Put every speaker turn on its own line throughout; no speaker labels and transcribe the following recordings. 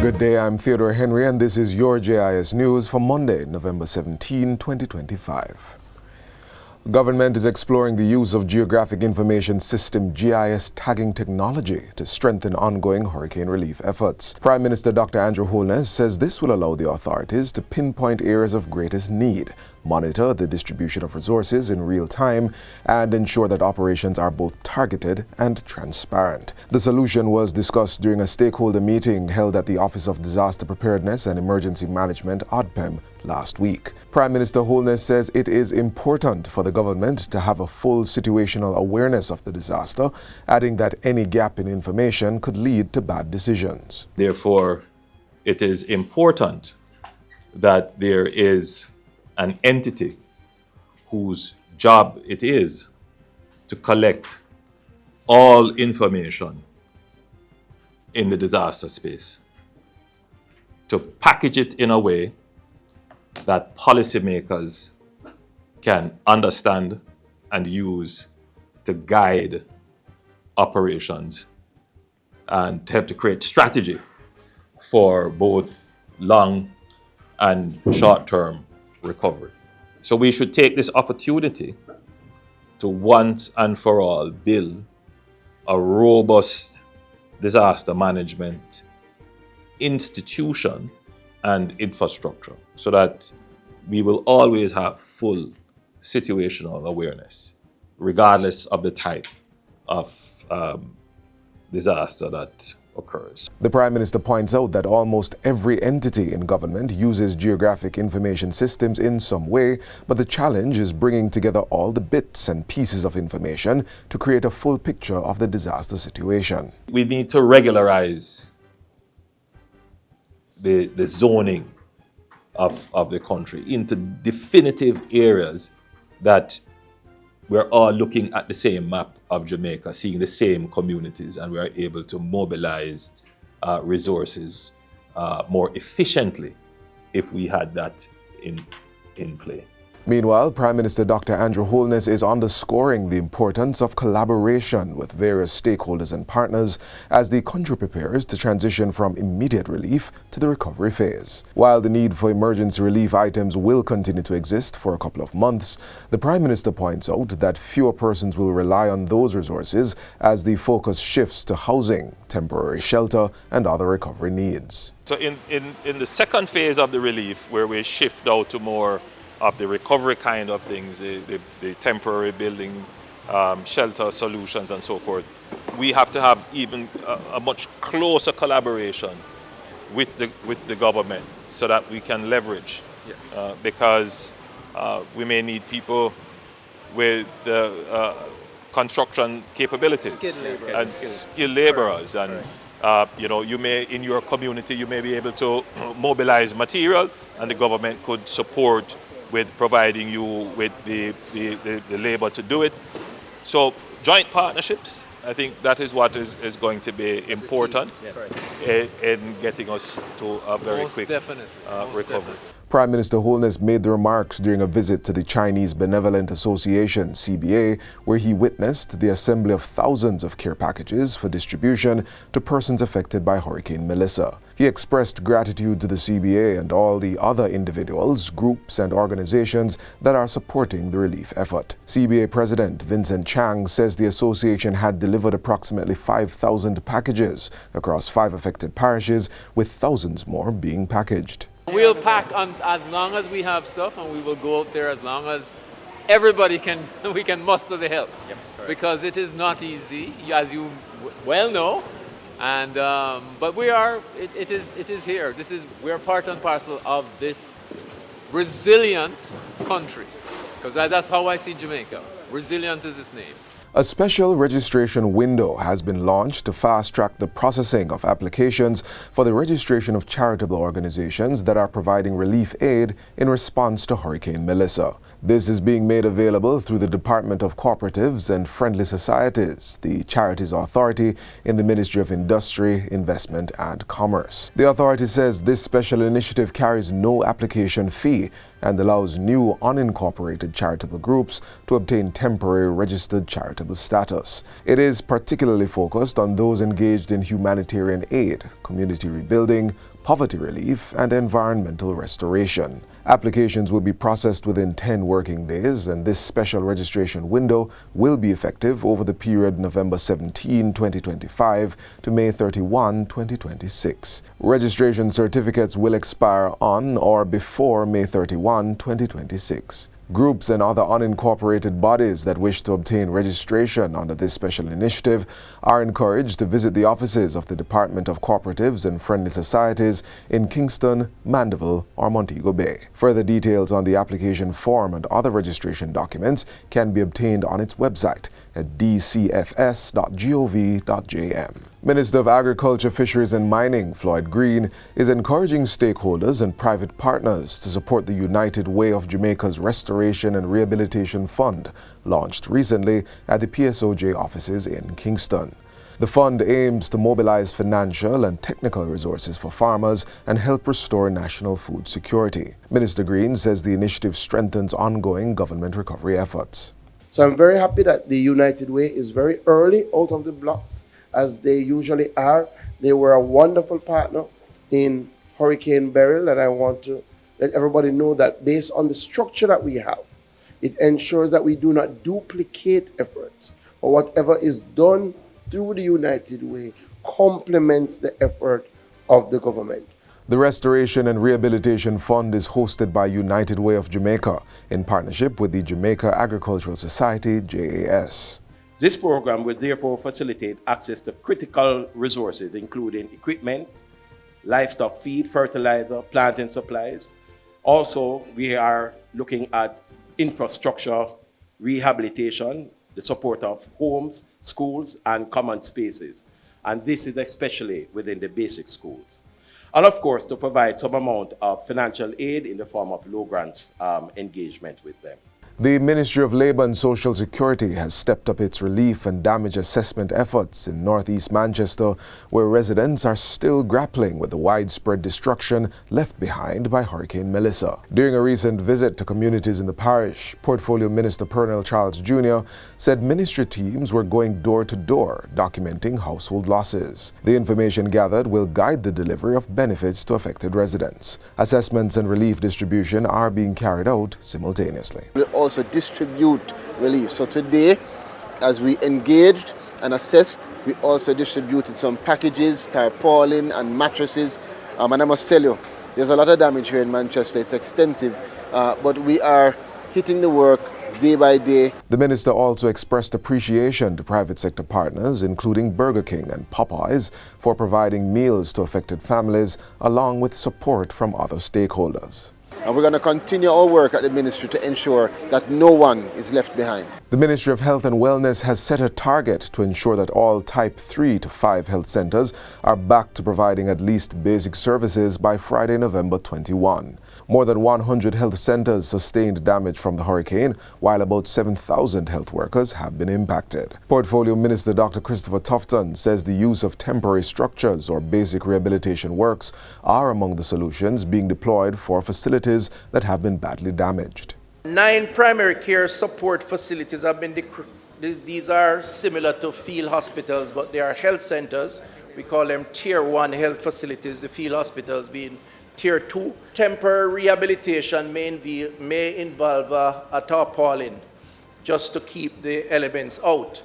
Good day, I'm Theodore Henry, and this is your JIS News for Monday, November 17, 2025. Government is exploring the use of Geographic Information System JIS tagging technology to strengthen ongoing hurricane relief efforts. Prime Minister Dr. Andrew Holness says this will allow the authorities to pinpoint areas of greatest need, monitor the distribution of resources in real time, and ensure that operations are both targeted and transparent. The solution was discussed during a stakeholder meeting held at the Office of Disaster Preparedness and Emergency Management, ODPEM, last week. Prime Minister Holness says it is important for the government to have a full situational awareness of the disaster, adding that any gap in information could lead to bad decisions.
Therefore, it is important that there is an entity whose job it is to collect all information in the disaster space, to package it in a way that policymakers can understand and use to guide operations and to help to create strategy for both long and short-term recovery. So we should take this opportunity to once and for all build a robust disaster management institution and infrastructure so that we will always have full situational awareness, regardless of the type of disaster that occurs.
The Prime Minister points out that almost every entity in government uses geographic information systems in some way, but the challenge is bringing together all the bits and pieces of information to create a full picture of the disaster situation.
We need to regularize the zoning of the country into definitive areas that we're all looking at the same map of Jamaica, seeing the same communities, and we are able to mobilize resources more efficiently if we had that in play.
Meanwhile, Prime Minister Dr. Andrew Holness is underscoring the importance of collaboration with various stakeholders and partners as the country prepares to transition from immediate relief to the recovery phase. While the need for emergency relief items will continue to exist for a couple of months, the Prime Minister points out that fewer persons will rely on those resources as the focus shifts to housing, temporary shelter, and other recovery needs.
So in the second phase of the relief, where we shift out to more of the recovery kind of things, the temporary building, shelter solutions and so forth, we have to have even a much closer collaboration with the government so that we can leverage. Yes. Because we may need people with construction capabilities and skilled laborers, and you may, in your community, you may be able to mobilize material, and the government could support with providing you with the labor to do it. So joint partnerships, I think that is what is going to be important in getting us to a very quick recovery.
Prime Minister Holness made the remarks during a visit to the Chinese Benevolent Association, CBA, where he witnessed the assembly of thousands of care packages for distribution to persons affected by Hurricane Melissa. He expressed gratitude to the CBA and all the other individuals, groups, and organizations that are supporting the relief effort. CBA President Vincent Chang says the association had delivered approximately 5,000 packages across 5 affected parishes, with thousands more being packaged.
We'll pack on as long as we have stuff, and we will go out there as long as everybody we can muster the help. Yep, because it is not easy, as you well know. And but it is here. We are part and parcel of this resilient country, because that's how I see Jamaica. Resilient is its name.
A special registration window has been launched to fast-track the processing of applications for the registration of charitable organizations that are providing relief aid in response to Hurricane Melissa. This is being made available through the Department of Cooperatives and Friendly Societies, the Charities Authority in the Ministry of Industry, Investment and Commerce. The authority says this special initiative carries no application fee and allows new unincorporated charitable groups to obtain temporary registered charitable status. It is particularly focused on those engaged in humanitarian aid, community rebuilding, poverty relief, and environmental restoration. Applications will be processed within 10 working days, and this special registration window will be effective over the period November 17, 2025 to May 31, 2026. Registration certificates will expire on or before May 31, 2026. Groups and other unincorporated bodies that wish to obtain registration under this special initiative are encouraged to visit the offices of the Department of Cooperatives and Friendly Societies in Kingston, Mandeville, or Montego Bay. Further details on the application form and other registration documents can be obtained on its website at dcfs.gov.jm. Minister of Agriculture, Fisheries and Mining, Floyd Green, is encouraging stakeholders and private partners to support the United Way of Jamaica's Restoration and Rehabilitation Fund, launched recently at the PSOJ offices in Kingston. The fund aims to mobilize financial and technical resources for farmers and help restore national food security. Minister Green says the initiative strengthens ongoing government recovery efforts.
So I'm very happy that the United Way is very early out of the blocks, as they usually are. They were a wonderful partner in Hurricane Beryl, and I want to let everybody know that based on the structure that we have, it ensures that we do not duplicate efforts, or whatever is done through the United Way complements the effort of the government.
The Restoration and Rehabilitation Fund is hosted by United Way of Jamaica in partnership with the Jamaica Agricultural Society, JIS.
This program will therefore facilitate access to critical resources, including equipment, livestock feed, fertilizer, planting supplies. Also, we are looking at infrastructure, rehabilitation, the support of homes, schools, and common spaces. And this is especially within the basic schools. And of course, to provide some amount of financial aid in the form of low grants engagement with them.
The Ministry of Labour and Social Security has stepped up its relief and damage assessment efforts in northeast Manchester, where residents are still grappling with the widespread destruction left behind by Hurricane Melissa. During a recent visit to communities in the parish, Portfolio Minister Pernell Charles Jr. said ministry teams were going door to door, documenting household losses. The information gathered will guide the delivery of benefits to affected residents. Assessments and relief distribution are being carried out simultaneously.
Also distribute relief. So today, as we engaged and assessed, we also distributed some packages, tarpaulin and mattresses. And I must tell you, there's a lot of damage here in Manchester. It's extensive, but we are hitting the work day by day.
The minister also expressed appreciation to private sector partners, including Burger King and Popeyes, for providing meals to affected families, along with support from other stakeholders.
And we're going to continue our work at the ministry to ensure that no one is left behind.
The Ministry of Health and Wellness has set a target to ensure that all Type 3 to 5 health centers are back to providing at least basic services by Friday, November 21. More than 100 health centers sustained damage from the hurricane, while about 7,000 health workers have been impacted. Portfolio Minister Dr. Christopher Tufton says the use of temporary structures or basic rehabilitation works are among the solutions being deployed for facilities that have been badly damaged.
9 primary care support facilities have been these are similar to field hospitals, but they are health centers. We call them Tier 1 health facilities, the field hospitals being Tier 2. Temporary rehabilitation may involve a tarpaulin just to keep the elements out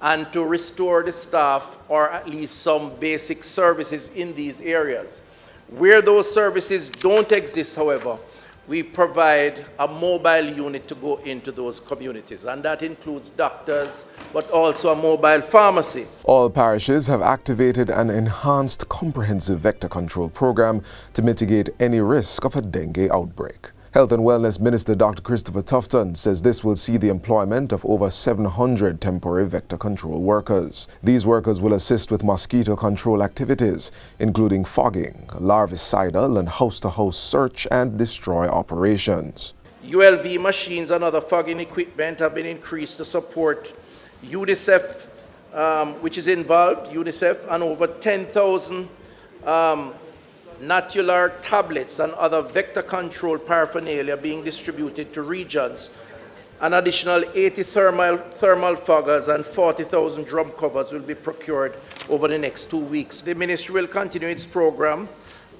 and to restore the staff or at least some basic services in these areas. Where those services don't exist, however, we provide a mobile unit to go into those communities, and that includes doctors, but also a mobile pharmacy.
All parishes have activated an enhanced comprehensive vector control program to mitigate any risk of a dengue outbreak. Health and Wellness Minister Dr. Christopher Tufton says this will see the employment of over 700 temporary vector control workers. These workers will assist with mosquito control activities, including fogging, larvicidal and house-to-house search and destroy operations.
ULV machines and other fogging equipment have been increased to support UNICEF, which is involved, UNICEF, and over 10,000 Natular tablets and other vector control paraphernalia being distributed to regions. An additional 80 thermal foggers and 40,000 drum covers will be procured over the next 2 weeks. The ministry will continue its program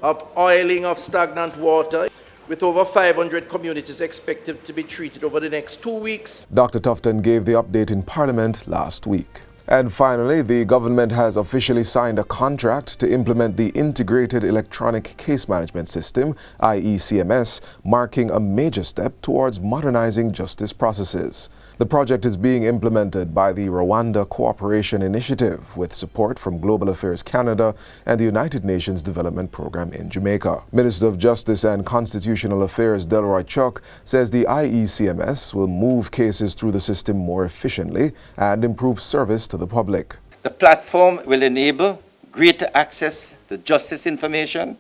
of oiling of stagnant water, with over 500 communities expected to be treated over the next 2 weeks.
Dr. Tufton gave the update in Parliament last week. And finally, the government has officially signed a contract to implement the Integrated Electronic Case Management System, IECMS, marking a major step towards modernizing justice processes. The project is being implemented by the Rwanda Cooperation Initiative with support from Global Affairs Canada and the United Nations Development Program in Jamaica. Minister of Justice and Constitutional Affairs Delroy Chuck says the IECMS will move cases through the system more efficiently and improve service to the public.
The platform will enable greater access to justice information,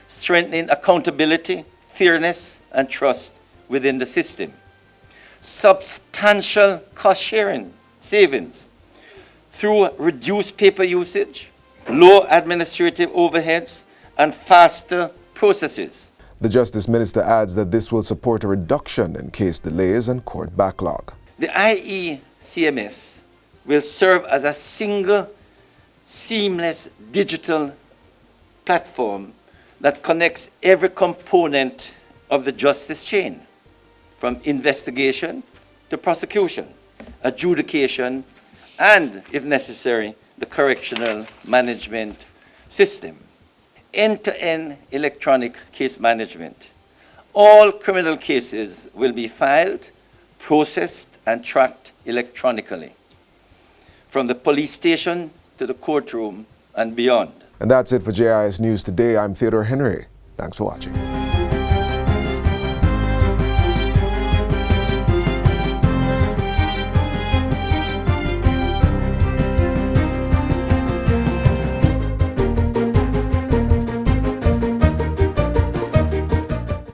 strengthening accountability, fairness, and trust within the system. Substantial cost-sharing savings through reduced paper usage, low administrative overheads, and faster processes.
The Justice Minister adds that this will support a reduction in case delays and court backlog.
The IECMS will serve as a single, seamless digital platform that connects every component of the justice chain, from investigation to prosecution, adjudication, and, if necessary, the correctional management system. End-to-end electronic case management. All criminal cases will be filed, processed, and tracked electronically, from the police station to the courtroom and beyond.
And that's it for JIS News Today. I'm Theodore Henry. Thanks for watching.